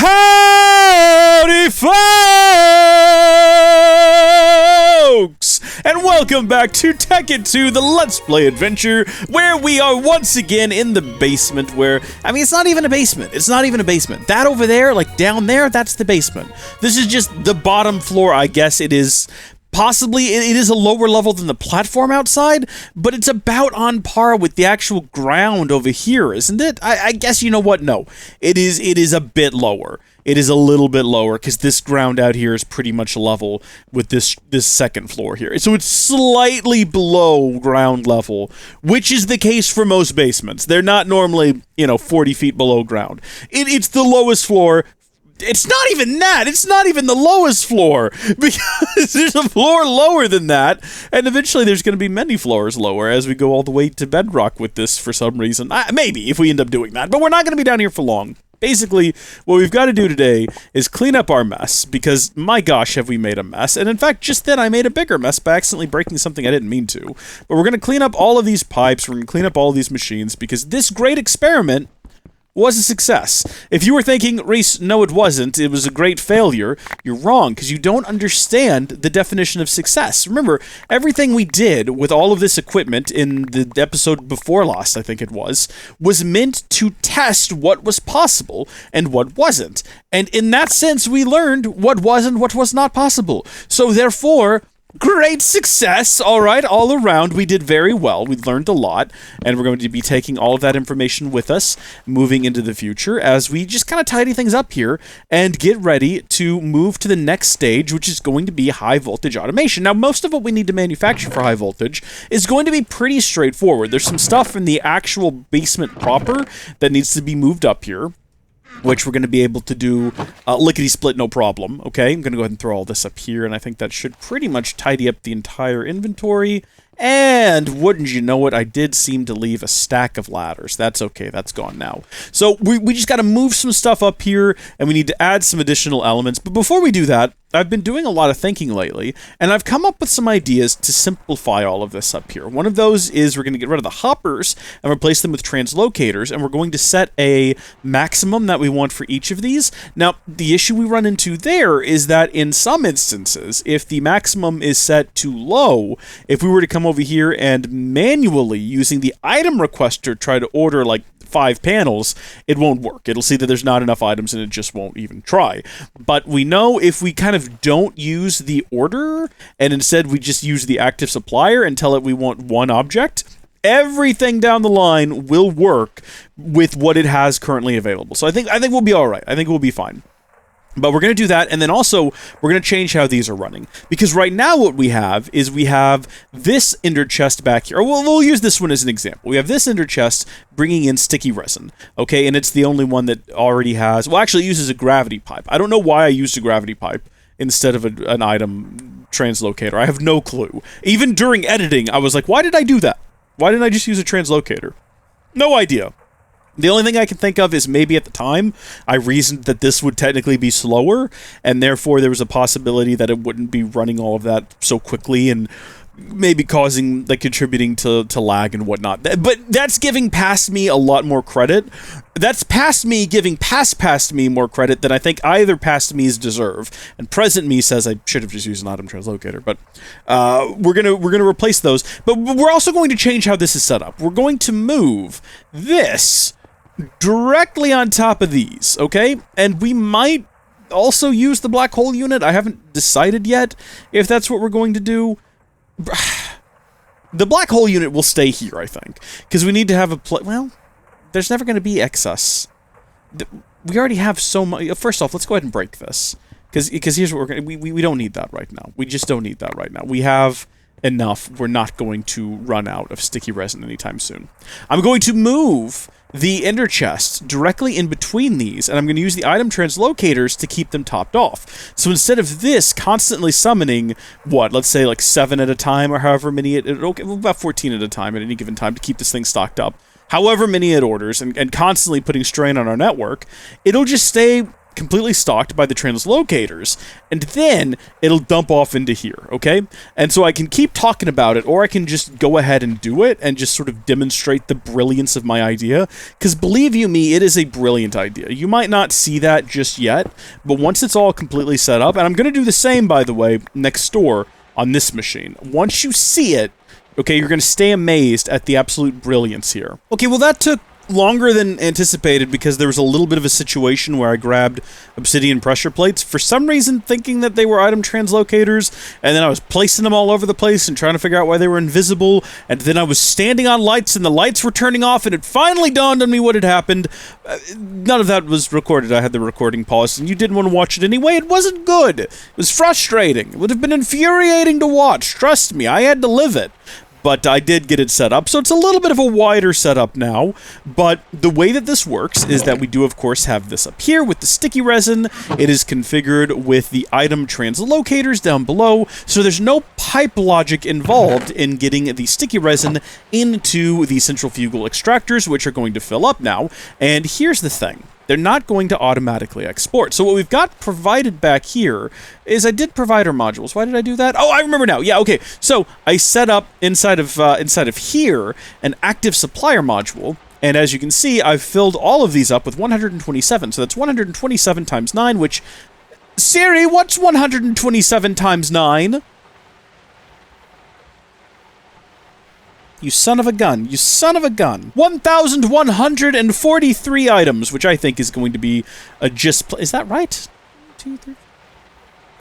Howdy Folks! And welcome back to Tekkit 2, the Let's Play adventure, where we are once again in the basement where, I mean, it's not even a basement. It's not even a basement. That over there, like down there, that's the basement. This is just the bottom floor, I guess it is. Possibly, it is a lower level than the platform outside, but it's about on par with the actual ground over here, isn't it? I guess, you know what? No. It is a bit lower. It is a little bit lower, because this ground out here is pretty much level with this second floor here. So it's slightly below ground level, which is the case for most basements. They're not normally, 40 feet below ground. It's the lowest floor. It's not even that. It's not even the lowest floor, because there's a floor lower than that, and eventually there's going to be many floors lower as we go all the way to bedrock with this for some reason. Maybe, if we end up doing that, but we're not going to be down here for long. Basically, what we've got to do today is clean up our mess, because my gosh, have we made a mess. And in fact, just then I made a bigger mess by accidentally breaking something I didn't mean to. But we're going to clean up all of these pipes, we're going to clean up all of these machines, because this great experiment was a success. If you were thinking, Rees, no it wasn't, it was a great failure, you're wrong, because you don't understand the definition of success. Remember, everything we did with all of this equipment in the episode before last, I think it was meant to test what was possible and what wasn't. And in that sense, we learned what was and what was not possible. So therefore, great success, all right, all around. We did very well. We learned a lot, and we're going to be taking all of that information with us moving into the future as we just kind of tidy things up here and get ready to move to the next stage, which is going to be high voltage automation. Now, most of what we need to manufacture for high voltage is going to be pretty straightforward. There's some stuff in the actual basement proper that needs to be moved up here, which we're going to be able to do lickety-split, no problem, okay? I'm going to go ahead and throw all this up here, and I think that should pretty much tidy up the entire inventory. And wouldn't you know it, I did seem to leave a stack of ladders. That's okay, that's gone now. So we just got to move some stuff up here, and we need to add some additional elements. But before we do that, I've been doing a lot of thinking lately, and I've come up with some ideas to simplify all of this up here. One of those is we're going to get rid of the hoppers and replace them with translocators, and we're going to set a maximum that we want for each of these. Now, the issue we run into there is that in some instances, if the maximum is set too low, if we were to come over here and manually, using the item requester, try to order like 5 panels, it won't work. It'll see that there's not enough items and it just won't even try. But we know if we kind of don't use the order and instead we just use the active supplier and tell it we want one object, everything down the line will work with what it has currently available. So I think we'll be all right. I think we'll be fine. But we're going to do that, and then also, we're going to change how these are running. Because right now what we have is we have this ender chest back here. Or we'll use this one as an example. We have this ender chest bringing in sticky resin, okay? And it's the only one that already has... Well, actually, it uses a gravity pipe. I don't know why I used a gravity pipe instead of an item translocator. I have no clue. Even during editing, I was like, why did I do that? Why didn't I just use a translocator? No idea. The only thing I can think of is maybe at the time I reasoned that this would technically be slower, and therefore there was a possibility that it wouldn't be running all of that so quickly and maybe causing, like, contributing to lag and whatnot. But that's giving past me a lot more credit. That's past me giving past me more credit than I think either past me's deserve. And present me says I should have just used an item translocator. But we're gonna replace those. But we're also going to change how this is set up. We're going to move this directly on top of these, okay? And we might also use the black hole unit. I haven't decided yet if that's what we're going to do. The black hole unit will stay here, I think, because we need to have well, there's never going to be excess. We already have so much. First off, let's go ahead and break this, because here's what we're going to... We don't need that right now. We just don't need that right now. We have enough. We're not going to run out of sticky resin anytime soon. I'm going to move the ender chest directly in between these, and I'm going to use the item translocators to keep them topped off. So instead of this constantly summoning, what, let's say like 7 at a time, or however many, about 14 at a time at any given time to keep this thing stocked up, however many it orders, and constantly putting strain on our network, it'll just stay completely stocked by the translocators, and then it'll dump off into here, okay? And so I can keep talking about it, or I can just go ahead and do it and just sort of demonstrate the brilliance of my idea, because believe you me, it is a brilliant idea. You might not see that just yet, but once it's all completely set up, and I'm going to do the same, by the way, next door on this machine. Once you see it, okay, you're going to stay amazed at the absolute brilliance here. Okay, well that took longer than anticipated because there was a little bit of a situation where I grabbed obsidian pressure plates, for some reason thinking that they were item translocators, and then I was placing them all over the place and trying to figure out why they were invisible, and then I was standing on lights and the lights were turning off, and it finally dawned on me what had happened. None of that was recorded. I had the recording paused, and you didn't want to watch it anyway. It wasn't good. It was frustrating. It would have been infuriating to watch. Trust me, I had to live it. But I did get it set up, so it's a little bit of a wider setup now, but the way that this works is that we do, of course, have this up here with the sticky resin. It is configured with the item translocators down below, so there's no pipe logic involved in getting the sticky resin into the centrifugal extractors, which are going to fill up now, and here's the thing. They're not going to automatically export. So what we've got provided back here is I did provider modules. Why did I do that? Oh, I remember now. Yeah, okay. So I set up inside of here an active supplier module, and as you can see, I've filled all of these up with 127. So that's 127 times 9, which Siri, what's 127 times 9? You son of a gun. You son of a gun. 1,143 items, which I think is going to be a just... Is that right? 1, 2, 3...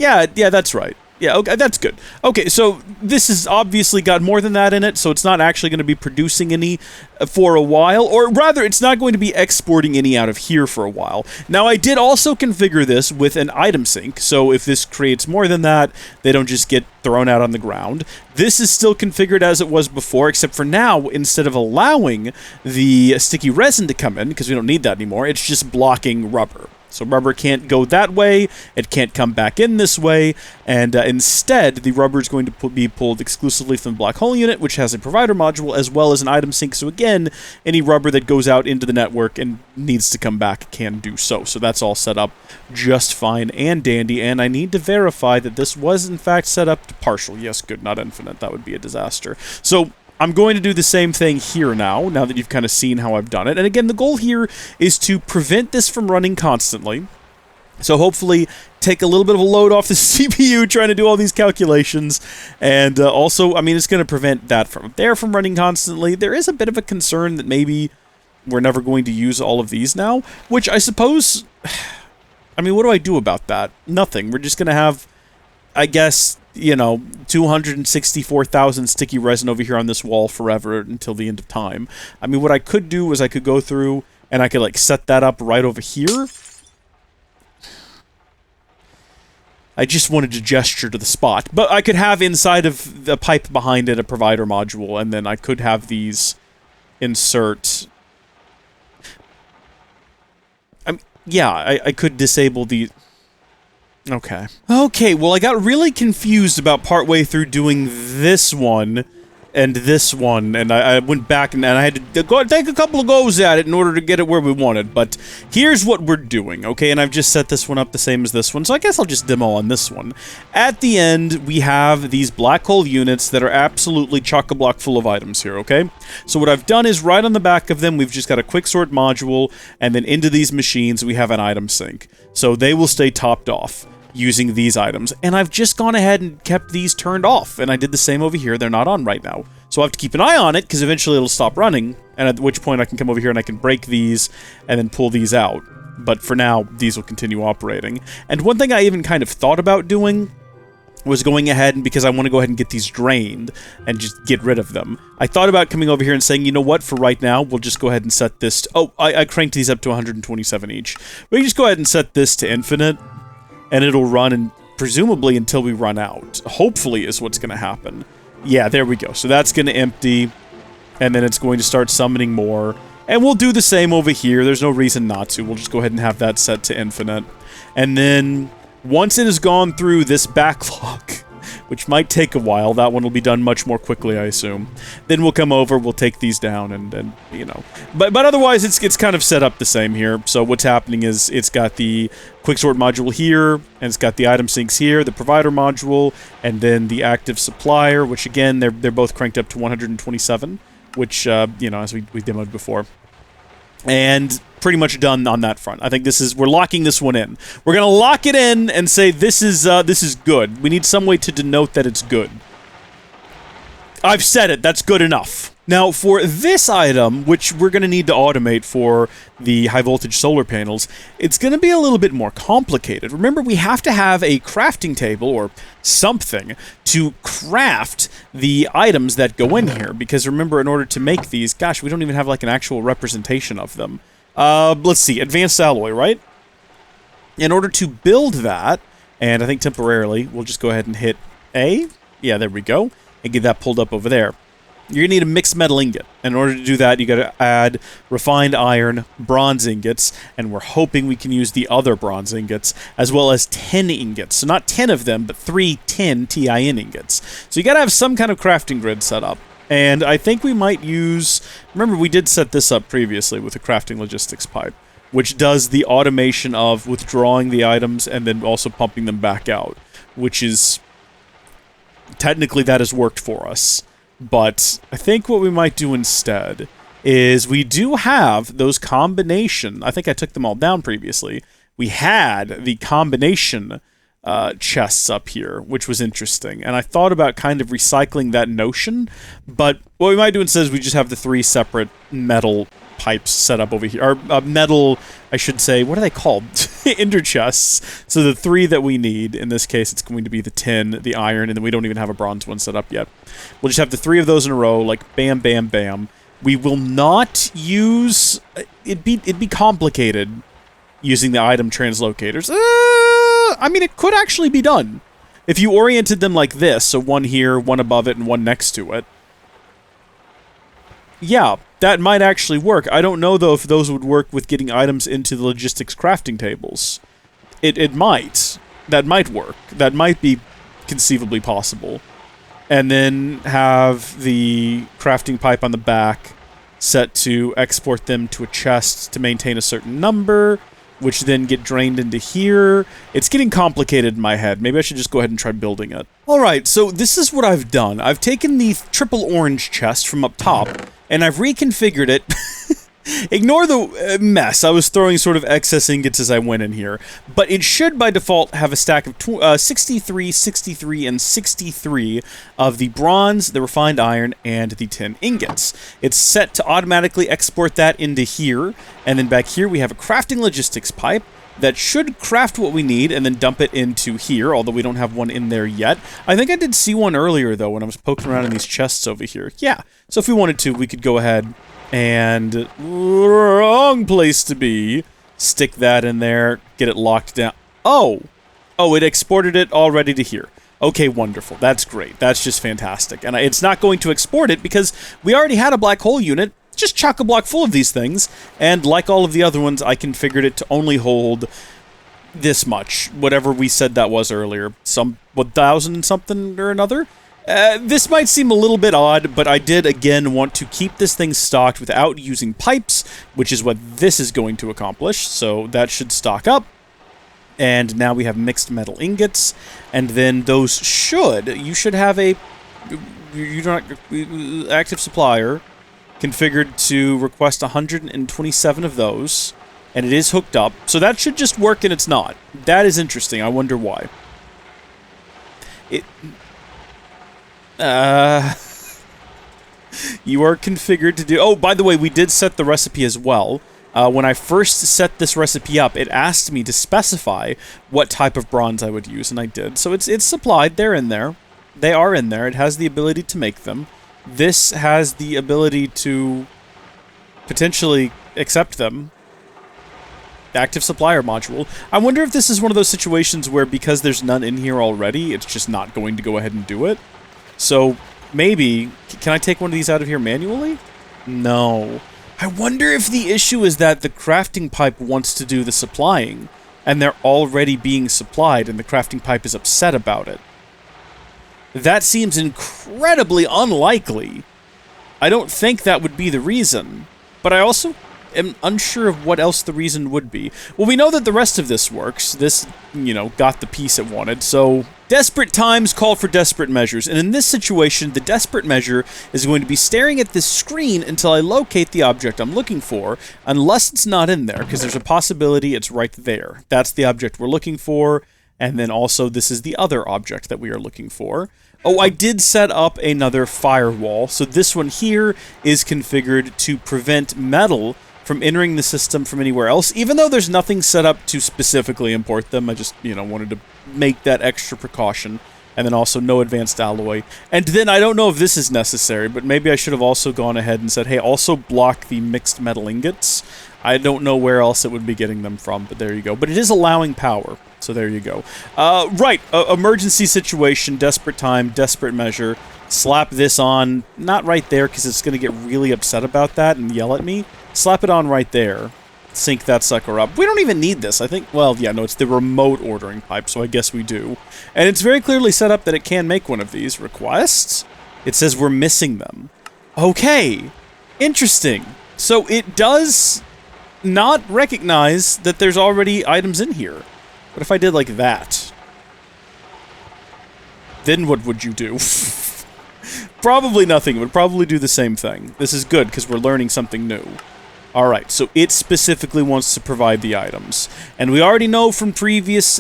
Yeah, that's right. Yeah, okay, that's good. Okay, so this has obviously got more than that in it, so it's not actually going to be producing any for a while, or rather, it's not going to be exporting any out of here for a while. Now, I did also configure this with an item sink, so if this creates more than that, they don't just get thrown out on the ground. This is still configured as it was before, except for now, instead of allowing the sticky resin to come in, because we don't need that anymore, it's just blocking rubber. So rubber can't go that way, it can't come back in this way, and instead, the rubber is going to be pulled exclusively from the black hole unit, which has a provider module, as well as an item sink. So again, any rubber that goes out into the network and needs to come back can do so. So that's all set up just fine and dandy, and I need to verify that this was in fact set up to partial. Yes, good, not infinite. That would be a disaster. So I'm going to do the same thing here now that you've kind of seen how I've done it. And again, the goal here is to prevent this from running constantly. So hopefully take a little bit of a load off the CPU trying to do all these calculations. And also, I mean, it's going to prevent that from running constantly. There is a bit of a concern that maybe we're never going to use all of these now, which I suppose... I mean, what do I do about that? Nothing. We're just going to have, I guess... 264,000 sticky resin over here on this wall forever until the end of time. I mean, what I could do is I could go through and I could, like, set that up right over here. I just wanted to gesture to the spot. But I could have inside of the pipe behind it a provider module, and then I could have these insert... I could disable the... Okay, well, I got really confused about partway through doing this one and this one, and I went back and I had to go take a couple of goes at it in order to get it where we wanted, but here's what we're doing, okay? And I've just set this one up the same as this one, so I guess I'll just demo on this one. At the end, we have these black hole units that are absolutely chock-a-block full of items here, okay? So what I've done is right on the back of them, we've just got a quick sort module, and then into these machines, we have an item sink. So they will stay topped off using these items, and I've just gone ahead and kept these turned off, and I did the same over here. They're not on right now, so I have to keep an eye on it, because eventually it'll stop running, and at which point I can come over here and I can break these, and then pull these out, but for now, these will continue operating. And one thing I even kind of thought about doing was going ahead, and because I want to go ahead and get these drained, and just get rid of them, I thought about coming over here and saying, you know what, for right now, we'll just go ahead and set this to, oh, I cranked these up to 127 each. We can just go ahead and set this to infinite, and it'll run and presumably until we run out. Hopefully is what's going to happen. Yeah, there we go. So that's going to empty, and then it's going to start summoning more. And we'll do the same over here. There's no reason not to. We'll just go ahead and have that set to infinite. And then, once it has gone through this backlog, which might take a while. That one will be done much more quickly, I assume. Then we'll come over, we'll take these down, and you know. But otherwise, it's kind of set up the same here. So what's happening is it's got the quicksort module here, and it's got the item sinks here, the provider module, and then the active supplier, which again, they're both cranked up to 127, which, you know, as we demoed before. And pretty much done on that front. I think we're locking this one in. We're gonna lock it in and say this is good. We need some way to denote that it's good. I've said it, that's good enough. Now, for this item, which we're going to need to automate for the high-voltage solar panels, it's going to be a little bit more complicated. Remember, we have to have a crafting table, or something, to craft the items that go in here. Because remember, in order to make these, gosh, we don't even have, like, an actual representation of them. Let's see, advanced alloy, right? In order to build that, and I think temporarily, we'll just go ahead and hit A. Yeah, there we go. And get that pulled up over there. You're going to need a mixed metal ingot. And in order to do that, you got to add refined iron, bronze ingots, and we're hoping we can use the other bronze ingots, as well as 10 ingots. So not 10 of them, but 3 10 TIN ingots. So you got to have some kind of crafting grid set up. And I think we might use... Remember, we did set this up previously with a crafting logistics pipe, which does the automation of withdrawing the items and then also pumping them back out, which is... Technically, that has worked for us. But I think what we might do instead is we do have those combination... I think I took them all down previously. We had the combination chests up here, which was interesting. And I thought about kind of recycling that notion. But what we might do instead is we just have the 3 separate metal pipes set up over here. Or metal, I should say, what are they called? Ender chests. So the 3 that we need, in this case, it's going to be the tin, the iron, and then we don't even have a bronze one set up yet. We'll just have the 3 of those in a row, like bam, bam, bam. We will not use... It'd be complicated using the item translocators. I mean, it could actually be done. If you oriented them like this, so one here, one above it, and one next to it. Yeah, that might actually work. I don't know, though, if those would work with getting items into the logistics crafting tables. It might. That might work. That might be conceivably possible. And then have the crafting pipe on the back set to export them to a chest to maintain a certain number, which then get drained into here. It's getting complicated in my head. Maybe I should just go ahead and try building it. Alright, so this is what I've done. I've taken the triple orange chest from up top, and I've reconfigured it. Ignore the mess. I was throwing sort of excess ingots as I went in here. But it should, by default, have a stack of 63, 63, and 63 of the bronze, the refined iron, and the tin ingots. It's set to automatically export that into here. And then back here, we have a crafting logistics pipe that should craft what we need and then dump it into here, although we don't have one in there yet. I think I did see one earlier, though, when I was poking around in these chests over here. Yeah, so if we wanted to, we could go ahead and... Wrong place to be. Stick that in there, get it locked down. Oh! Oh, it exported it already to here. Okay, wonderful. That's great. That's just fantastic. And it's not going to export it because we already had a black hole unit just chock-a-block full of these things, and like all of the other ones, I configured it to only hold this much, whatever we said that was earlier, some 1,000 something or another. This might seem a little bit odd, but I did, again, want to keep this thing stocked without using pipes, which is what this is going to accomplish, so that should stock up. And now we have mixed metal ingots, and then those you should have a active supplier configured to request 127 of those, and it is hooked up, so that should just work, and it's not. That is interesting. I wonder why. You are configured to do... Oh, by the way, we did set the recipe as well. When I first set this recipe up, it asked me to specify what type of bronze I would use, and I did. So it's supplied. They're in there. They are in there. It has the ability to make them. This has the ability to potentially accept them. Active supplier module. I wonder if this is one of those situations where because there's none in here already, it's just not going to go ahead and do it. So maybe... Can I take one of these out of here manually? No. I wonder if the issue is that the crafting pipe wants to do the supplying, and they're already being supplied, and the crafting pipe is upset about it. That seems incredibly unlikely. I don't think that would be the reason, but I also am unsure of what else the reason would be. Well, we know that the rest of this works. This, got the piece it wanted, so desperate times call for desperate measures, and in this situation, the desperate measure is going to be staring at this screen until I locate the object I'm looking for, unless it's not in there, because there's a possibility it's right there. That's the object we're looking for, and then also this is the other object that we are looking for. Oh, I did set up another firewall, so this one here is configured to prevent metal from entering the system from anywhere else, even though there's nothing set up to specifically import them. I just, wanted to make that extra precaution. And then also no advanced alloy. And then I don't know if this is necessary, but maybe I should have also gone ahead and said, hey, also block the mixed metal ingots. I don't know where else it would be getting them from, but there you go. But it is allowing power, so there you go. Right, emergency situation, desperate time, desperate measure. Slap this on, not right there, because it's going to get really upset about that and yell at me. Slap it on right there. Sync that sucker up. We don't even need this. I think, well, yeah, no, it's the remote ordering pipe, so I guess we do. And it's very clearly set up that it can make one of these. Requests? It says we're missing them. Okay. Interesting. So it does not recognize that there's already items in here. What if I did like that? Then what would you do? Probably nothing. It would probably do the same thing. This is good, because we're learning something new. Alright, so it specifically wants to provide the items. And we already know from previous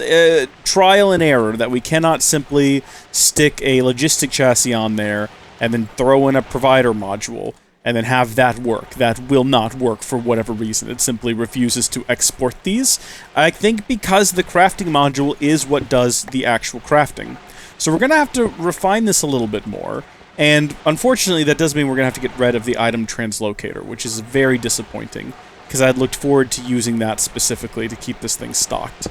trial and error that we cannot simply stick a logistic chassis on there and then throw in a provider module and then have that work. That will not work for whatever reason. It simply refuses to export these. I think because the crafting module is what does the actual crafting. So we're going to have to refine this a little bit more. And unfortunately, that does mean we're going to have to get rid of the item translocator, which is very disappointing, because I had looked forward to using that specifically to keep this thing stocked.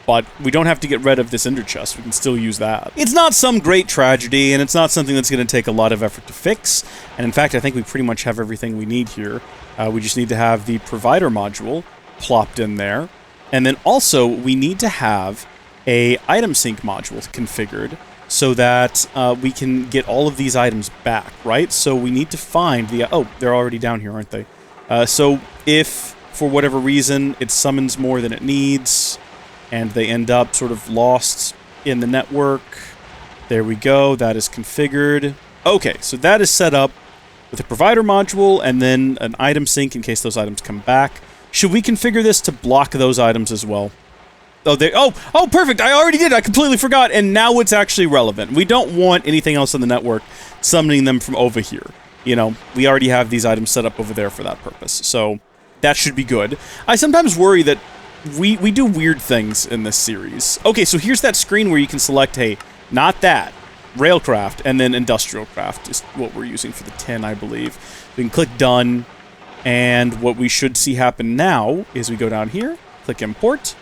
But we don't have to get rid of this ender chest, we can still use that. It's not some great tragedy, and it's not something that's going to take a lot of effort to fix, and in fact, I think we pretty much have everything we need here. We just need to have the provider module plopped in there, and then also, we need to have a item sync module configured, so that we can get all of these items back, right? So we need to find the... Oh, they're already down here, aren't they? So if, for whatever reason, it summons more than it needs, and they end up sort of lost in the network, there we go, that is configured. Okay, so that is set up with a provider module, and then an item sync in case those items come back. Should we configure this to block those items as well? Oh, perfect! I already did! I completely forgot, and now it's actually relevant. We don't want anything else on the network summoning them from over here. We already have these items set up over there for that purpose, so that should be good. I sometimes worry that we do weird things in this series. Okay, so here's that screen where you can select, hey, not that, Railcraft, and then Industrial Craft is what we're using for the 10, I believe. We can click Done, and what we should see happen now is we go down here, click Import,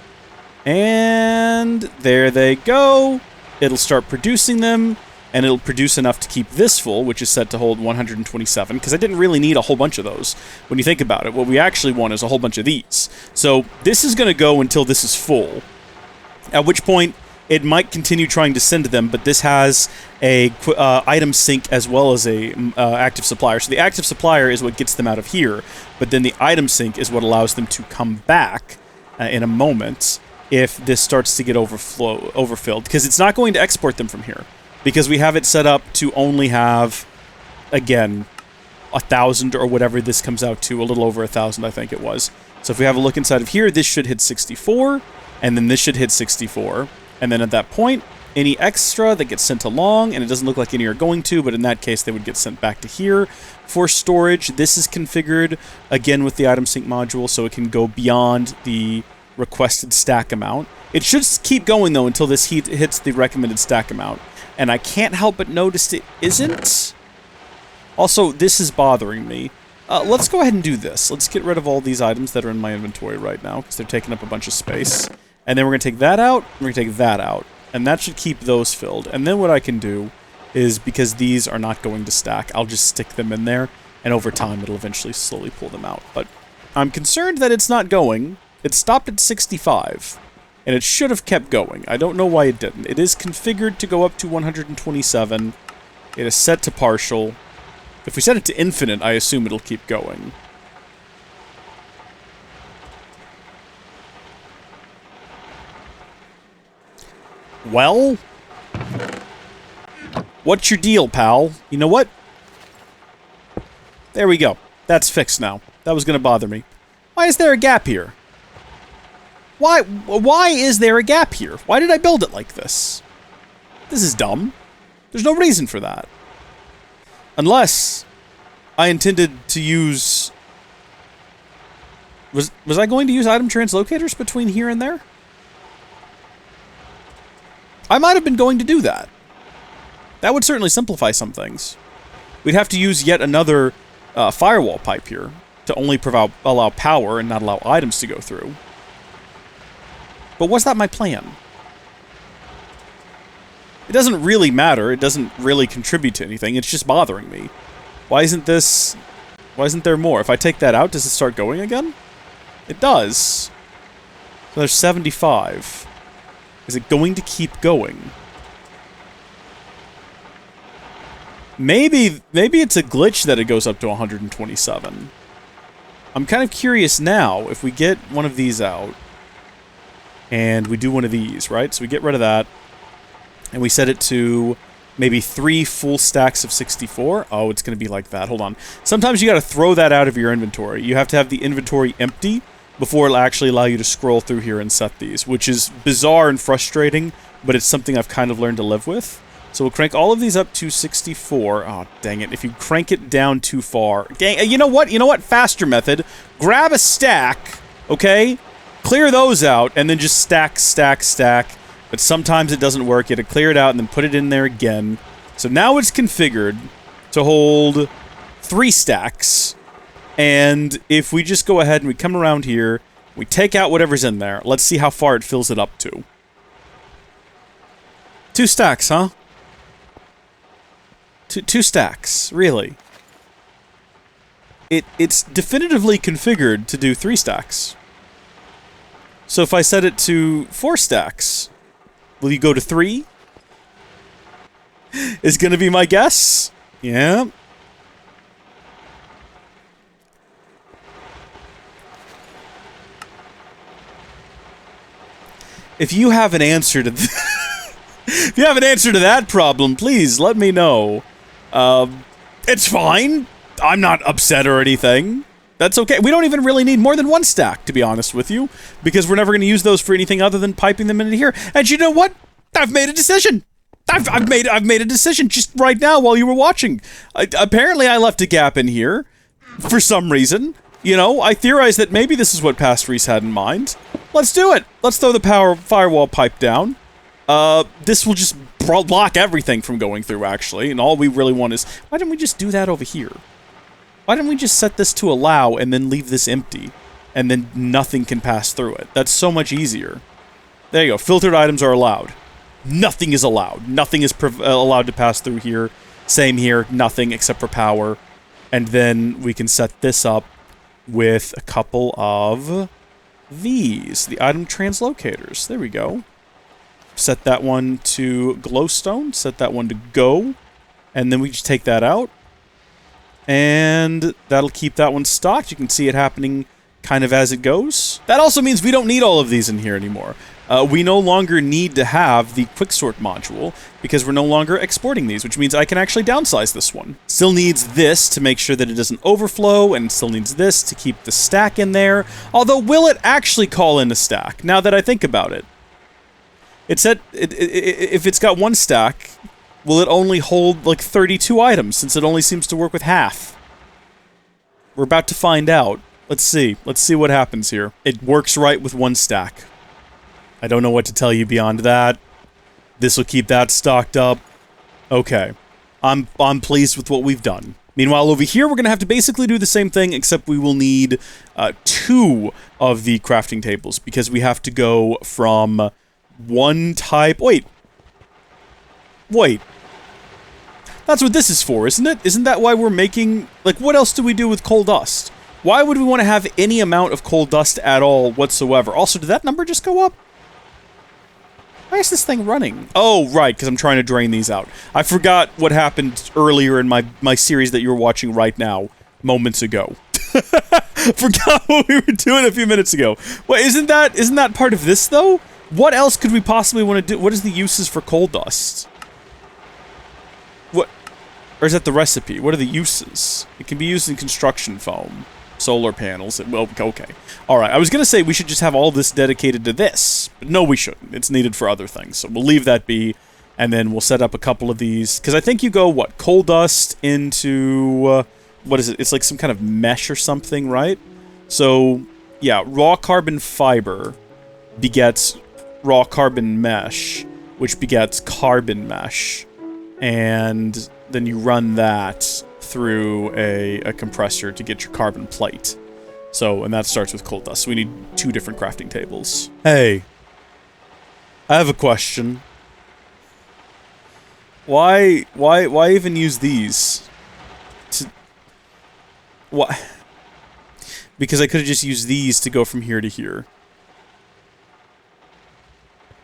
and there they go. It'll start producing them, and it'll produce enough to keep this full, which is set to hold 127, because I didn't really need a whole bunch of those. When you think about it, what we actually want is a whole bunch of these. So this is going to go until this is full, at which point it might continue trying to send them, but this has a item sync as well as a active supplier. So the active supplier is what gets them out of here, but then the item sync is what allows them to come back in a moment if this starts to get overfilled, because it's not going to export them from here, because we have it set up to only have, again, 1,000 or whatever this comes out to, a little over 1,000 I think it was. So if we have a look inside of here, this should hit 64, and then this should hit 64, and then at that point, any extra that gets sent along, and it doesn't look like any are going to, but in that case they would get sent back to here for storage. This is configured, again with the item sync module, so it can go beyond the requested stack amount. It should keep going though until this hits the recommended stack amount, and I can't help but notice it isn't. Also, this is bothering me. Let's go ahead and do this. Let's get rid of all these items that are in my inventory right now, because they're taking up a bunch of space. And then we're going to take that out, and we're going to take that out. And that should keep those filled. And then what I can do is, because these are not going to stack, I'll just stick them in there, and over time it'll eventually slowly pull them out. But I'm concerned that it's not going. It stopped at 65. And it should have kept going. I don't know why it didn't. It is configured to go up to 127. It is set to partial. If we set it to infinite, I assume it'll keep going. Well? What's your deal, pal? You know what? There we go. That's fixed now. That was going to bother me. Why is there a gap here? Why is there a gap here? Why did I build it like this? This is dumb. There's no reason for that. Unless I intended to use... Was I going to use item translocators between here and there? I might have been going to do that. That would certainly simplify some things. We'd have to use yet another firewall pipe here to only allow power and not allow items to go through. But was that my plan? It doesn't really matter. It doesn't really contribute to anything. It's just bothering me. Why isn't there more? If I take that out, does it start going again? It does. So there's 75. Is it going to keep going? Maybe it's a glitch that it goes up to 127. I'm kind of curious now, if we get one of these out, and we do one of these, right? So we get rid of that, and we set it to maybe 3 full stacks of 64. Oh, it's going to be like that. Hold on. Sometimes you got to throw that out of your inventory. You have to have the inventory empty before it'll actually allow you to scroll through here and set these, which is bizarre and frustrating, but it's something I've kind of learned to live with. So we'll crank all of these up to 64. Oh, dang it. If you crank it down too far... Dang, you know what? You know what? Faster method. Grab a stack, okay? Clear those out, and then just stack, stack, stack. But sometimes it doesn't work. You have to clear it out and then put it in there again. So now it's configured to hold 3 stacks. And if we just go ahead and we come around here, we take out whatever's in there. Let's see how far it fills it up to. 2 stacks, huh? Two stacks, really. It's definitively configured to do 3 stacks. So if I set it to 4 stacks, will you go to 3? Is gonna be my guess. Yeah. If you have an answer to if you have an answer to that problem, please let me know. It's fine. I'm not upset or anything. That's okay. We don't even really need more than 1 stack, to be honest with you, because we're never going to use those for anything other than piping them into here. And you know what? I've made a decision. I've made a decision just right now while you were watching. Apparently, I left a gap in here for some reason. You know, I theorized that maybe this is what past Rees had in mind. Let's do it. Let's throw the firewall pipe down. This will just block everything from going through, actually, and all we really want is... Why didn't we just do that over here? Why didn't we just set this to allow and then leave this empty, and then nothing can pass through it? That's so much easier. There you go. Filtered items are allowed. Nothing is allowed. Nothing is allowed to pass through here. Same here. Nothing except for power. And then we can set this up with a couple of these. The item translocators. There we go. Set that one to glowstone. Set that one to go. And then we just take that out. And that'll keep that one stocked. You can see it happening kind of as it goes. That also means we don't need all of these in here anymore. We no longer need to have the quicksort module because we're no longer exporting these, which means I can actually downsize this one. Still needs this to make sure that it doesn't overflow, and still needs this to keep the stack in there. Although, will it actually call in a stack, now that I think about it? It said, if it's got 1 stack, will it only hold, like, 32 items, since it only seems to work with half? We're about to find out. Let's see. Let's see what happens here. It works right with 1 stack. I don't know what to tell you beyond that. This will keep that stocked up. Okay. I'm pleased with what we've done. Meanwhile, over here, we're going to have to basically do the same thing, except we will need 2 of the crafting tables, because we have to go from 1 type... Wait. That's what this is for, isn't it? Isn't that why we're making... Like, what else do we do with coal dust? Why would we want to have any amount of coal dust at all whatsoever? Also, did that number just go up? Why is this thing running? Oh, right, because I'm trying to drain these out. I forgot what happened earlier in my series that you're watching right now, moments ago. Forgot what we were doing a few minutes ago. Wait, isn't that part of this, though? What else could we possibly want to do? What is the uses for coal dust? What? Or is that the recipe? What are the uses? It can be used in construction foam. Solar panels. Well, okay. Alright, I was gonna say we should just have all this dedicated to this. But no, we shouldn't. It's needed for other things. So we'll leave that be. And then we'll set up a couple of these. Because I think you go, what? Coal dust into... what is it? It's like some kind of mesh or something, right? So, yeah, raw carbon fiber begets raw carbon mesh, which begets carbon mesh. And then you run that through a compressor to get your carbon plate. So, and that starts with coal dust. So we need 2 different crafting tables. Hey, I have a question. Why even use these? What? Because I could have just used these to go from here to here.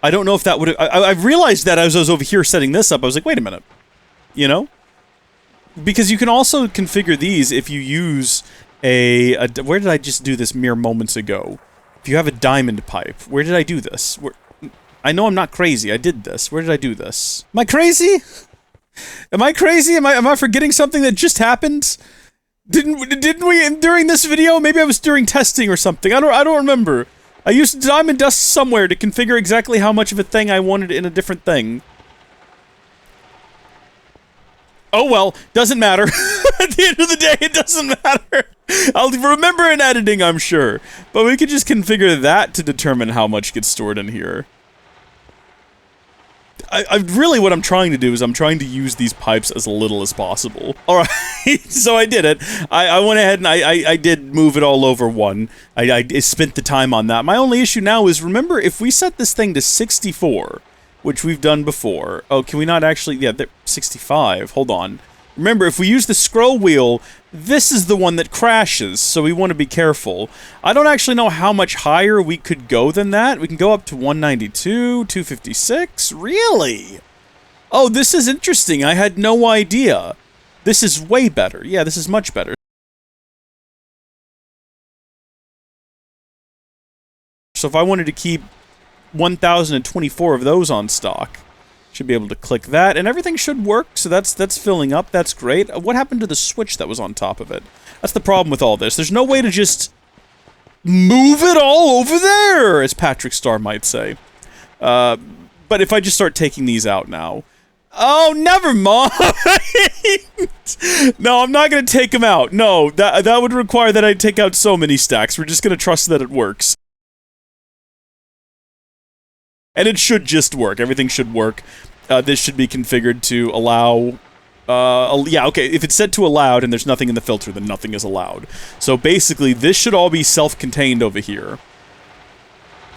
I don't know if that would have... I realized that as I was over here setting this up, I was like, wait a minute. You know? Because you can also configure these if you use a... Where did I just do this mere moments ago? If you have a diamond pipe, where did I do this? I know I'm not crazy. I did this. Where did I do this? Am I crazy? Am I crazy? Am I forgetting something that just happened? Didn't we during this video? Maybe I was during testing or something. I don't remember. I used diamond dust somewhere to configure exactly how much of a thing I wanted in a different thing. Oh well, doesn't matter. At the end of the day, it doesn't matter. I'll remember in editing, I'm sure. But we could just configure that to determine how much gets stored in here. Really what I'm trying to do is I'm trying to use these pipes as little as possible. Alright, so I did it. I went ahead and I did move it all over one. I spent the time on that. My only issue now is, remember, if we set this thing to 64, which we've done before... Oh, can we not actually... Yeah, 65. Hold on. Remember, if we use the scroll wheel, this is the one that crashes, so we want to be careful. I don't actually know how much higher we could go than that. We can go up to 192, 256. Really? Oh, this is interesting. I had no idea. This is way better. Yeah, this is much better. So if I wanted to keep 1,024 of those on stock, should be able to click that, and everything should work, so that's filling up, that's great. What happened to the switch that was on top of it? That's the problem with all this. There's no way to just move it all over there, as Patrick Star might say. But if I just start taking these out now... Oh, never mind! No, I'm not going to take them out. No, that would require that I take out so many stacks. We're just going to trust that it works. And it should just work. Everything should work. This should be configured to allow... yeah, okay, if it's set to allowed and there's nothing in the filter, then nothing is allowed. So basically, this should all be self-contained over here.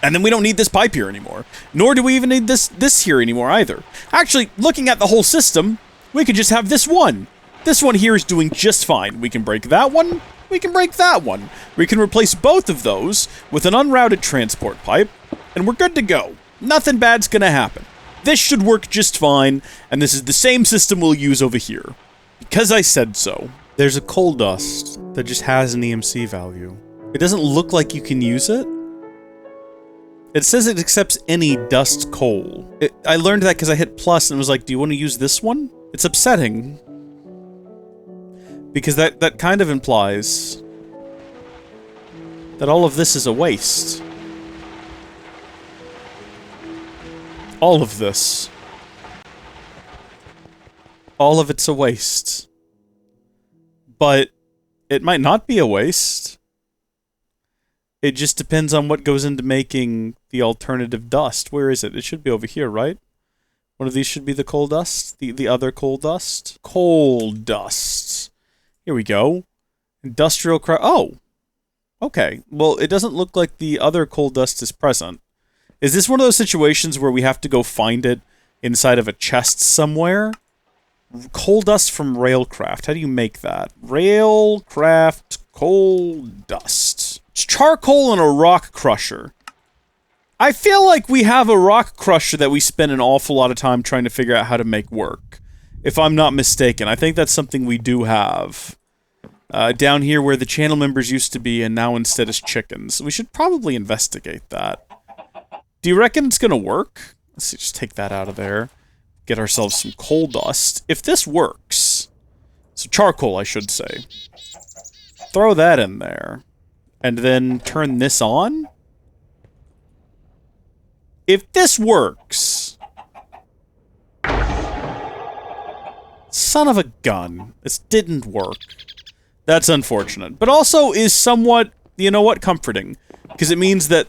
And then we don't need this pipe here anymore. Nor do we even need this here anymore either. Actually, looking at the whole system, we could just have this one. This one here is doing just fine. We can break that one. We can break that one. We can replace both of those with an unrouted transport pipe. And we're good to go. Nothing bad's gonna happen. This should work just fine, and this is the same system we'll use over here. Because I said so. There's a coal dust that just has an EMC value. It doesn't look like you can use it. It says it accepts any dust coal. I learned that because I hit plus and was like, do you want to use this one? It's upsetting. Because that kind of implies that all of this is a waste. All of this. All of it's a waste. But it might not be a waste. It just depends on what goes into making the alternative dust. Where is it? It should be over here, right? One of these should be the coal dust? The other coal dust? Coal dust. Here we go. Industrial oh! Okay. Well, it doesn't look like the other coal dust is present. Is this one of those situations where we have to go find it inside of a chest somewhere? Coal dust from Railcraft. How do you make that? Railcraft coal dust. It's charcoal and a rock crusher. I feel like we have a rock crusher that we spend an awful lot of time trying to figure out how to make work. If I'm not mistaken, I think that's something we do have. Down here where the channel members used to be and now instead is chickens. We should probably investigate that. Do you reckon it's gonna work? Let's see, just take that out of there. Get ourselves some coal dust. If this works... So charcoal, I should say. Throw that in there. And then turn this on? If this works... Son of a gun. This didn't work. That's unfortunate. But also is somewhat, you know what, comforting. Because it means that...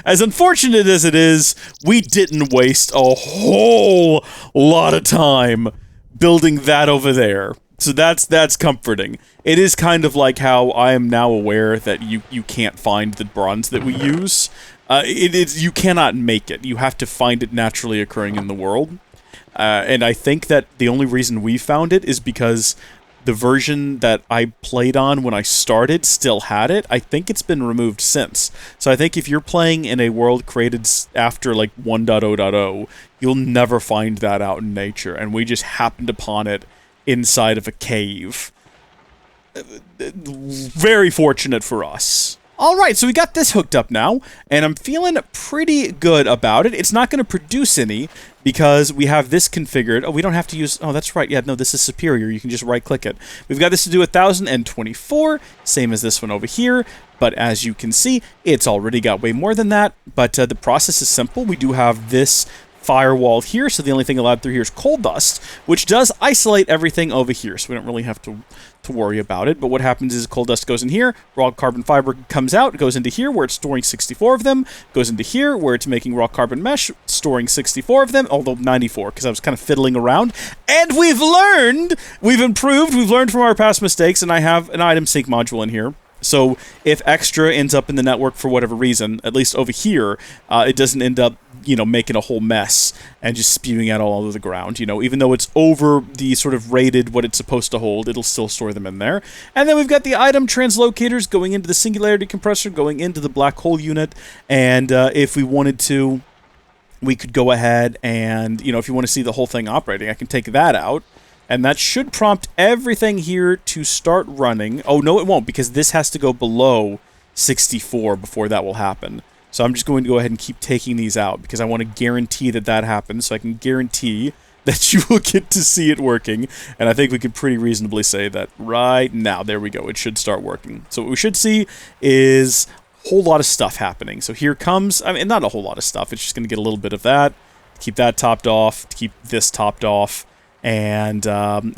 As unfortunate as it is, we didn't waste a whole lot of time building that over there. So that's comforting. It is kind of like how I am now aware that you can't find the bronze that we use. You cannot make it. You have to find it naturally occurring in the world. And I think that the only reason we found it is because the version that I played on when I started still had it. I think it's been removed since. So I think if you're playing in a world created after like 1.0.0, you'll never find that out in nature. And we just happened upon it inside of a cave. Very fortunate for us. Alright, so we got this hooked up now, and I'm feeling pretty good about it. It's not going to produce any, because we have this configured. Oh, we don't have to use... Oh, that's right. Yeah, no, this is superior. You can just right-click it. We've got this to do 1024, same as this one over here, but as you can see, it's already got way more than that, but the process is simple. We do have this firewall here, so the only thing allowed through here is coal dust, which does isolate everything over here, so we don't really have to worry about it. But what happens is coal dust goes in here, raw carbon fiber comes out, goes into here where it's storing 64 of them, goes into here where it's making raw carbon mesh, storing 64 of them, although 94, because I was kind of fiddling around. And we've learned, we've improved, we've learned from our past mistakes, and I have an item sync module in here. So if extra ends up in the network for whatever reason, at least over here, it doesn't end up, you know, making a whole mess and just spewing out all over the ground. You know, even though it's over the sort of rated what it's supposed to hold, it'll still store them in there. And then we've got the item translocators going into the singularity compressor, going into the black hole unit. And if we wanted to, we could go ahead and, you know, if you want to see the whole thing operating, I can take that out. And that should prompt everything here to start running. Oh, no, it won't, because this has to go below 64 before that will happen. So I'm just going to go ahead and keep taking these out, because I want to guarantee that that happens, so I can guarantee that you will get to see it working. And I think we could pretty reasonably say that right now. There we go. It should start working. So what we should see is a whole lot of stuff happening. So here comes, I mean, not a whole lot of stuff. It's just going to get a little bit of that. Keep that topped off. Keep this topped off. And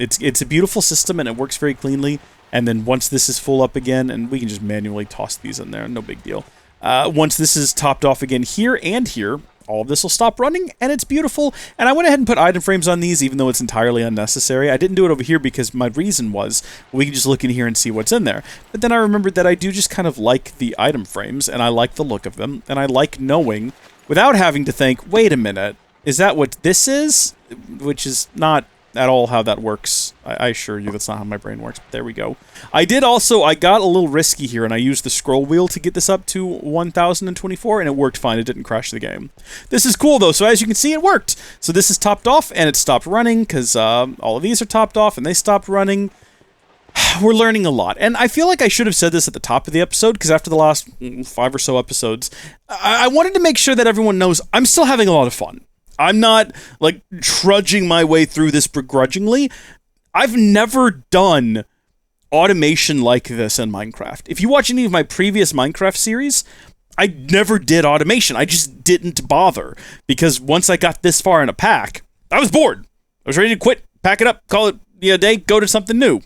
it's a beautiful system, and it works very cleanly. And then once this is full up again, and we can just manually toss these in there, no big deal. Once this is topped off again here and here, all of this will stop running, and it's beautiful. And I went ahead and put item frames on these, even though it's entirely unnecessary. I didn't do it over here because my reason was we can just look in here and see what's in there. But then I remembered that I do just kind of like the item frames, and I like the look of them, and I like knowing, without having to think, wait a minute, is that what this is? Which is not at all how that works. I assure you that's not how my brain works, but there we go. I got a little risky here, and I used the scroll wheel to get this up to 1024, and it worked fine. It didn't crash the game. This is cool, though, so as you can see, it worked. So this is topped off, and it stopped running, because all of these are topped off, and they stopped running. We're learning a lot, and I feel like I should have said this at the top of the episode, because after the last 5 or so episodes, I wanted to make sure that everyone knows I'm still having a lot of fun. I'm not, like, trudging my way through this begrudgingly. I've never done automation like this in Minecraft. If you watch any of my previous Minecraft series, I never did automation. I just didn't bother. Because once I got this far in a pack, I was bored. I was ready to quit, pack it up, call it a day, go to something new.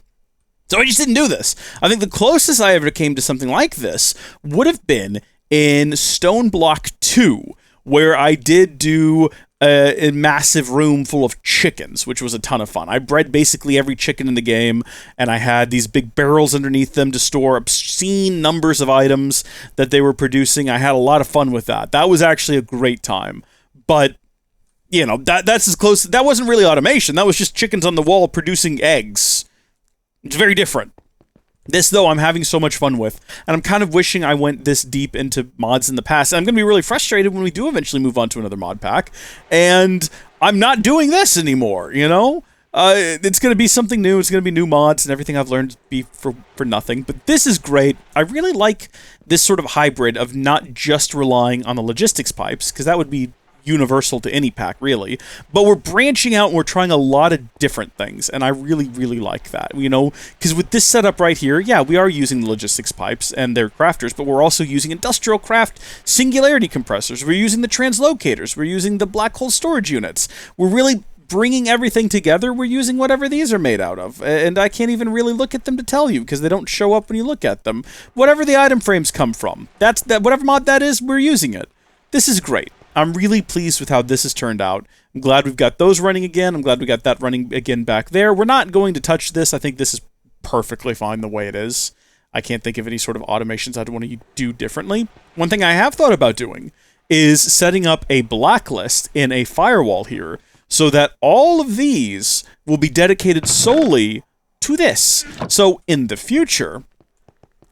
So I just didn't do this. I think the closest I ever came to something like this would have been in Stone Block 2, where I did do a massive room full of chickens, which was a ton of fun. I bred basically every chicken in the game, and I had these big barrels underneath them to store obscene numbers of items that they were producing. I had a lot of fun with that. That was actually a great time. But, you know, that's as close. That wasn't really automation. That was just chickens on the wall producing eggs. It's very different. This, though, I'm having so much fun with, and I'm kind of wishing I went this deep into mods in the past. And I'm going to be really frustrated when we do eventually move on to another mod pack, and I'm not doing this anymore, you know? It's going to be something new, it's going to be new mods, and everything I've learned to be for nothing, but this is great. I really like this sort of hybrid of not just relying on the logistics pipes, because that would be universal to any pack, really, but we're branching out and we're trying a lot of different things, and I really, really like that, you know, because with this setup right here, yeah, we are using the logistics pipes and their crafters, but we're also using industrial craft singularity compressors, we're using the translocators, we're using the black hole storage units, we're really bringing everything together. We're using whatever these are made out of, and I can't even really look at them to tell you because they don't show up when you look at them. Whatever the item frames come from, that's whatever mod that is, we're using it. This is great. I'm really pleased with how this has turned out. I'm glad we've got those running again. I'm glad we got that running again back there. We're not going to touch this. I think this is perfectly fine the way it is. I can't think of any sort of automations I'd want to do differently. One thing I have thought about doing is setting up a blacklist in a firewall here so that all of these will be dedicated solely to this. So in the future,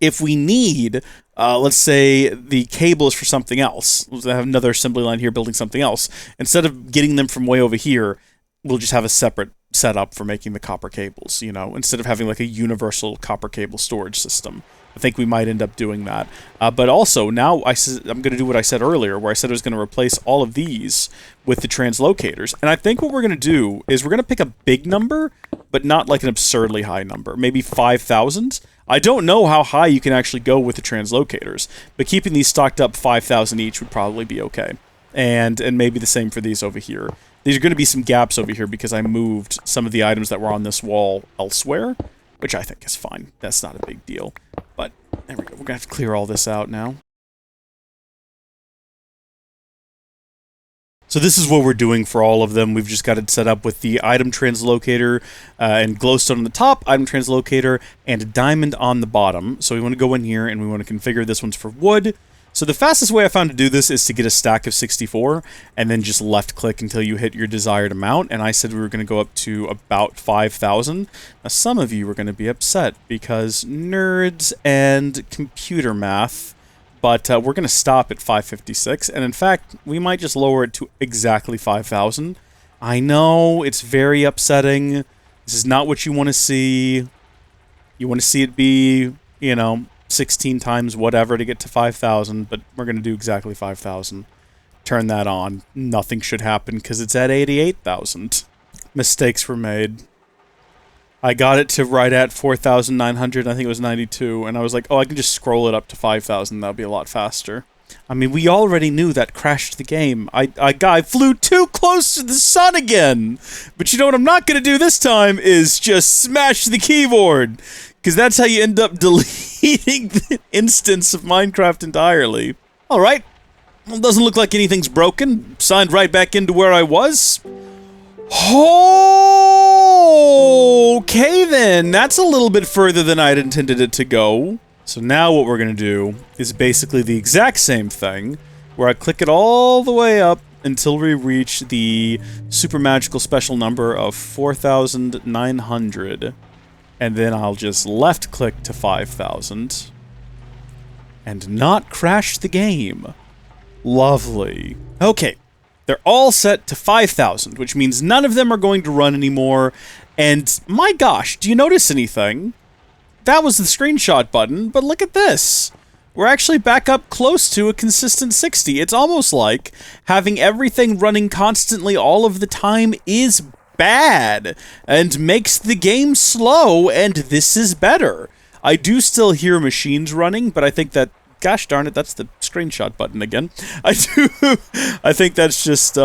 if we need, let's say the cable is for something else, we'll have another assembly line here building something else, instead of getting them from way over here, we'll just have a separate setup for making the copper cables, you know, instead of having like a universal copper cable storage system. I think we might end up doing that. But also, now I'm going to do what I said earlier, where I said I was going to replace all of these with the translocators. And I think what we're going to do is we're going to pick a big number, but not like an absurdly high number. Maybe 5,000. I don't know how high you can actually go with the translocators, but keeping these stocked up 5,000 each would probably be okay. And maybe the same for these over here. These are going to be some gaps over here because I moved some of the items that were on this wall elsewhere, which I think is fine. That's not a big deal. But there we go. We're going to have to clear all this out now. So this is what we're doing for all of them. We've just got it set up with the item translocator and glowstone on the top, item translocator, and a diamond on the bottom. So we want to go in here and we want to configure this one's for wood. So the fastest way I found to do this is to get a stack of 64 and then just left click until you hit your desired amount. And I said we were going to go up to about 5,000. Now some of you are going to be upset because nerds and computer math, but we're going to stop at 556. And in fact, we might just lower it to exactly 5,000. I know it's very upsetting. This is not what you want to see. You want to see it be, you know, 16 times whatever to get to 5,000, but we're going to do exactly 5,000. Turn that on. Nothing should happen because it's at 88,000. Mistakes were made. I got it to right at 4,900, I think it was 92, and I was like, oh, I can just scroll it up to 5,000, that'll be a lot faster. I mean, we already knew that crashed the game. I flew too close to the sun again! But you know what I'm not going to do this time is just smash the keyboard! Because that's how you end up deleting the instance of Minecraft entirely. Alright. Well, doesn't look like anything's broken. Signed right back into where I was. Okay then. That's a little bit further than I'd intended it to go. So now what we're going to do is basically the exact same thing, where I click it all the way up until we reach the super magical special number of 4,900. And then I'll just left-click to 5,000. And not crash the game. Lovely. Okay. They're all set to 5,000, which means none of them are going to run anymore. And my gosh, do you notice anything? That was the screenshot button, but look at this. We're actually back up close to a consistent 60. It's almost like having everything running constantly all of the time is bad and makes the game slow, and this is better. I do still hear machines running, but I think that, gosh darn it, that's the screenshot button again. I think that's just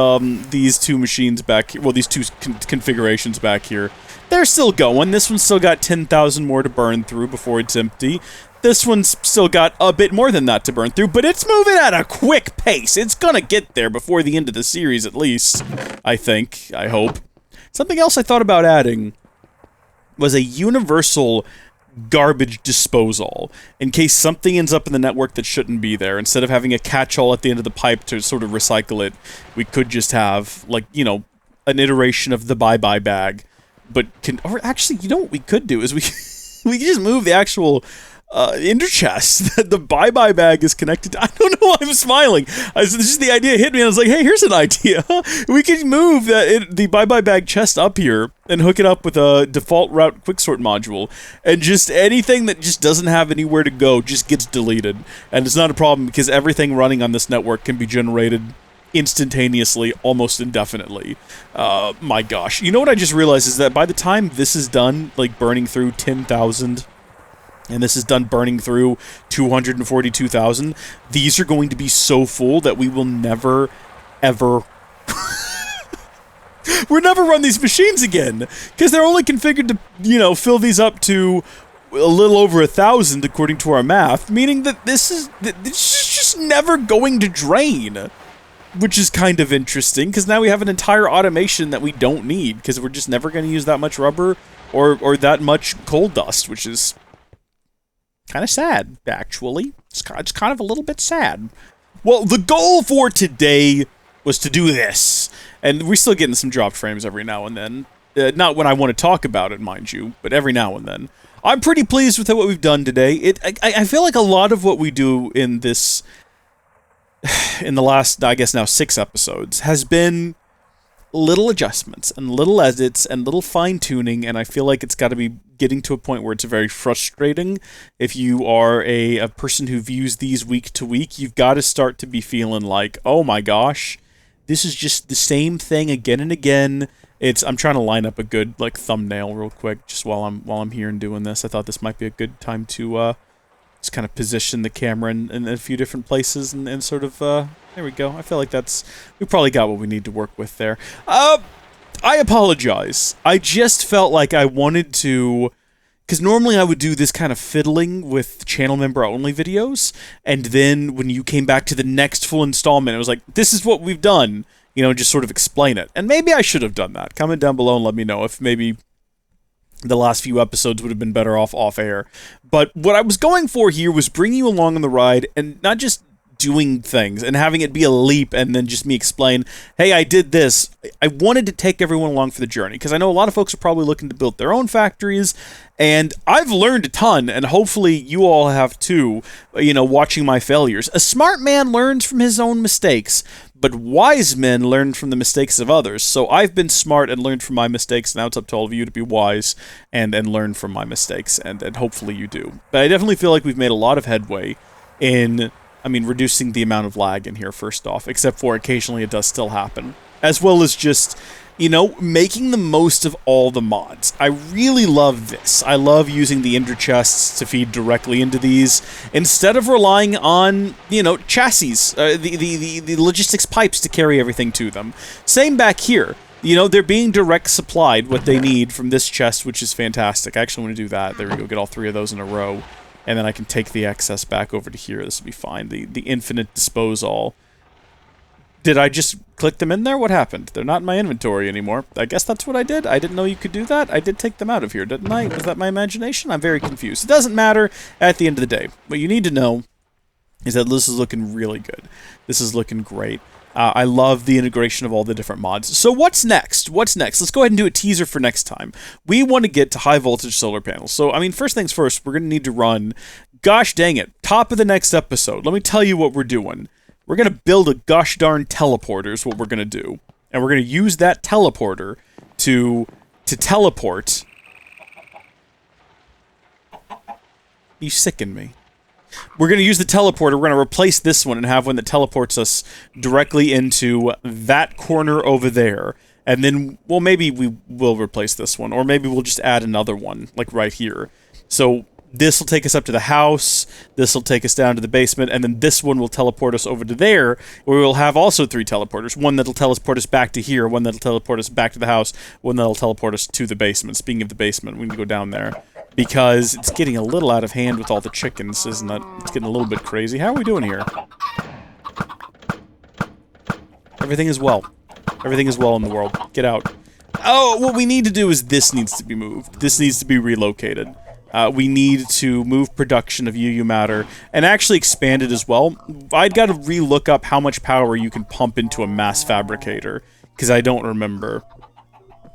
these two machines back here, well, these two configurations back here. They're still going. This one's still got 10,000 more to burn through before it's empty. This one's still got a bit more than that to burn through, but it's moving at a quick pace. It's gonna get there before the end of the series, at least. I think. I hope. Something else I thought about adding was a universal garbage disposal, in case something ends up in the network that shouldn't be there. Instead of having a catch-all at the end of the pipe to sort of recycle it, we could just have, like, you know, an iteration of the bye-bye bag. But or actually, you know what we could do is we can just move the actual ender chest that the bye-bye bag is connected to. I don't know why I'm smiling. This is the idea hit me, and I was like, hey, here's an idea. We could move the bye-bye bag chest up here and hook it up with a default route quicksort module, and just anything that just doesn't have anywhere to go just gets deleted. And it's not a problem because everything running on this network can be generated instantaneously, almost indefinitely. My gosh. You know what I just realized is that by the time this is done, like burning through 10,000, and this is done burning through 242,000, these are going to be so full that we will never, ever... we'll never run these machines again, because they're only configured to, you know, fill these up to a little over 1,000 according to our math, meaning that this is just never going to drain. Which is kind of interesting, because now we have an entire automation that we don't need, because we're just never going to use that much rubber or that much coal dust, which is kind of sad, actually. It's kind of a little bit sad. Well, the goal for today was to do this, and we're still getting some dropped frames every now and then. Not when I want to talk about it, mind you, but every now and then. I'm pretty pleased with what we've done today. I feel like a lot of what we do in this... in the last, I guess now 6 episodes, has been little adjustments and little edits and little fine-tuning, and I feel like it's got to be getting to a point where it's very frustrating. If you are a person who views these week to week, you've got to start to be feeling like, oh my gosh, this is just the same thing again and again. I'm trying to line up a good like thumbnail real quick just while I'm here and doing this. I thought this might be a good time to just kind of position the camera in a few different places and sort of, there we go. I feel like we probably got what we need to work with there. I apologize. I just felt like I wanted to, because normally I would do this kind of fiddling with channel member only videos, and then when you came back to the next full installment, it was like, this is what we've done, you know, just sort of explain it. And maybe I should have done that. Comment down below and let me know if maybe the last few episodes would have been better off air. But what I was going for here was bringing you along on the ride and not just doing things and having it be a leap and then just me explain, hey, I did this. I wanted to take everyone along for the journey because I know a lot of folks are probably looking to build their own factories, and I've learned a ton, and hopefully you all have too, you know, watching my failures. A smart man learns from his own mistakes, but wise men learn from the mistakes of others. So I've been smart and learned from my mistakes. Now it's up to all of you to be wise and learn from my mistakes, and hopefully you do. But I definitely feel like we've made a lot of headway in, reducing the amount of lag in here, first off, except for occasionally it does still happen. As well as just, you know, making the most of all the mods. I really love this. I love using the ender chests to feed directly into these, instead of relying on, you know, chassis, the logistics pipes to carry everything to them. Same back here. You know, they're being direct supplied what they need from this chest, which is fantastic. I actually want to do that. There we go, get all 3 of those in a row. And then I can take the excess back over to here. This will be fine. The infinite dispose all. Did I just click them in there? What happened? They're not in my inventory anymore. I guess that's what I did. I didn't know you could do that. I did take them out of here, didn't I? Was that my imagination? I'm very confused. It doesn't matter at the end of the day. What you need to know is that this is looking really good. This is looking great. I love the integration of all the different mods. So what's next? What's next? Let's go ahead and do a teaser for next time. We want to get to high voltage solar panels. So, first things first, we're going to need to run, gosh dang it, top of the next episode. Let me tell you what we're doing. We're going to build a gosh darn teleporter is what we're going to do. And we're going to use that teleporter to teleport. You sicken me. We're going to use the teleporter. We're going to replace this one and have one that teleports us directly into that corner over there. And then, well, maybe we will replace this one. Or maybe we'll just add another one, like right here. So this will take us up to the house. This will take us down to the basement. And then this one will teleport us over to there, where we'll have also 3 teleporters. One that'll teleport us back to here. One that'll teleport us back to the house. One that'll teleport us to the basement. Speaking of the basement, we need to go down there. Because it's getting a little out of hand with all the chickens, isn't it? It's getting a little bit crazy. How are we doing here? Everything is well. Everything is well in the world. Get out. Oh, what we need to do is this needs to be moved. This needs to be relocated. We need to move production of UU matter and actually expand it as well. I'd got to re-look up how much power you can pump into a mass fabricator, because I don't remember.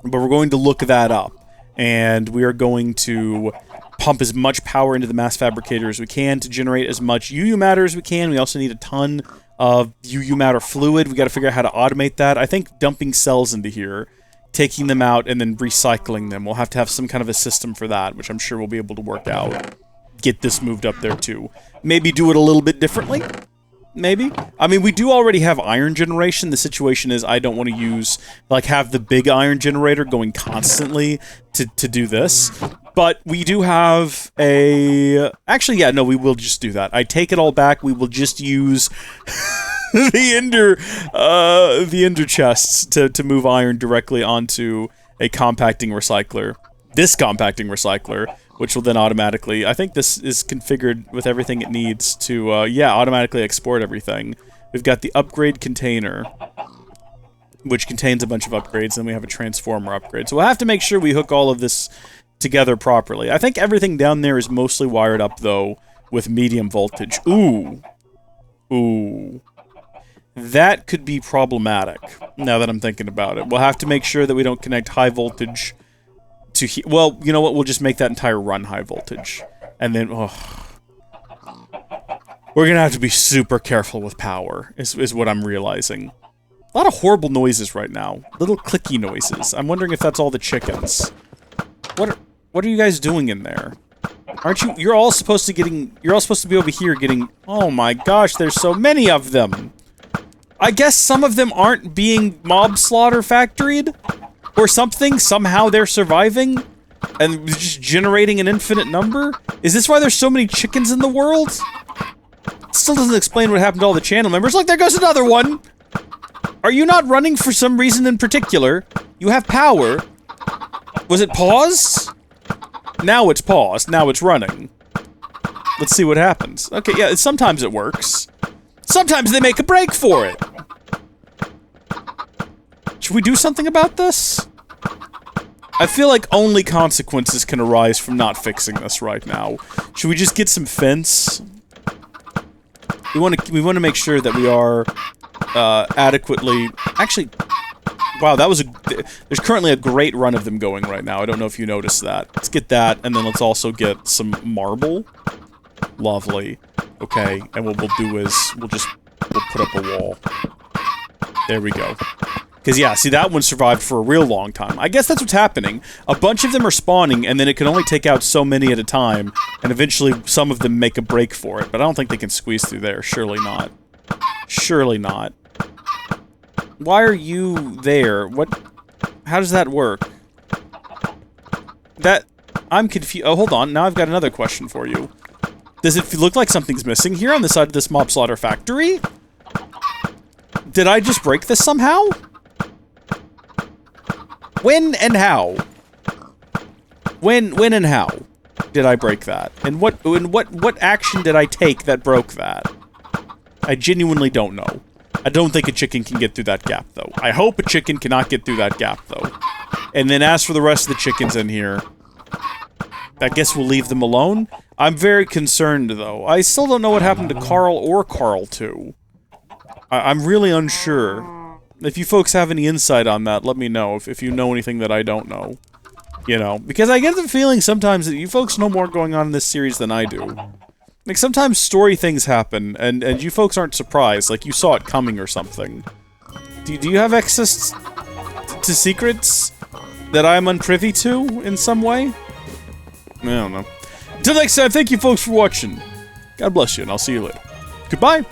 But we're going to look that up. And we are going to pump as much power into the mass fabricator as we can to generate as much UU matter as we can. We also need a ton of UU matter fluid. We got to figure out how to automate that. I think dumping cells into here, taking them out, and then recycling them. We'll have to have some kind of a system for that, which I'm sure we'll be able to work out. Get this moved up there too. Maybe do it a little bit differently. Maybe. I mean, we do already have iron generation. The situation is I don't want to use, like, have the big iron generator going constantly to do this. But we do have a... Actually, yeah, no, we will just do that. I take it all back. We will just use the ender chests to move iron directly onto a compacting recycler. This compacting recycler, which will then automatically... I think this is configured with everything it needs to, yeah, automatically export everything. We've got the upgrade container, which contains a bunch of upgrades, and we have a transformer upgrade. So we'll have to make sure we hook all of this together properly. I think everything down there is mostly wired up, though, with medium voltage. Ooh. Ooh. That could be problematic, now that I'm thinking about it. We'll have to make sure that we don't connect high voltage to well, you know what? We'll just make that entire run high voltage. And then, oh, we're gonna have to be super careful with power, is what I'm realizing. A lot of horrible noises right now. Little clicky noises. I'm wondering if that's all the chickens. What are you guys doing in there? Aren't you... You're all supposed to be over here getting... Oh my gosh, there's so many of them! I guess some of them aren't being mob slaughter factoried? Or something? Somehow they're surviving? And just generating an infinite number? Is this why there's so many chickens in the world? Still doesn't explain what happened to all the channel members. Look, there goes another one! Are you not running for some reason in particular? You have power. Was it paused? Now it's paused. Now it's running. Let's see what happens. Okay, yeah, sometimes it works. Sometimes they make a break for it. Should we do something about this? I feel like only consequences can arise from not fixing this right now. Should we just get some fence? We want to make sure that we are adequately... Actually, wow, that was a... There's currently a great run of them going right now. I don't know if you noticed that. Let's get that, and then let's also get some marble. Lovely. Okay, and what we'll do is we'll put up a wall. There we go. Because, yeah, see, that one survived for a real long time. I guess that's what's happening. A bunch of them are spawning, and then it can only take out so many at a time, and eventually some of them make a break for it. But I don't think they can squeeze through there. Surely not. Surely not. Why are you there? What? How does that work? I'm confused. Oh, hold on. Now I've got another question for you. Does it look like something's missing here on the side of this mob slaughter factory? Did I just break this somehow? When and how? When and how did I break that? And what action did I take that broke that? I genuinely don't know. I don't think a chicken can get through that gap, though. I hope a chicken cannot get through that gap, though. And then as for the rest of the chickens in here, I guess we'll leave them alone. I'm very concerned, though. I still don't know what happened to Carl or Carl 2. I'm really unsure. If you folks have any insight on that, let me know. If you know anything that I don't know. You know, because I get the feeling sometimes that you folks know more going on in this series than I do. Like, sometimes story things happen, and you folks aren't surprised, like you saw it coming or something. Do you have access to secrets that I'm unprivy to in some way? I don't know. Until next time, thank you folks for watching. God bless you, and I'll see you later. Goodbye!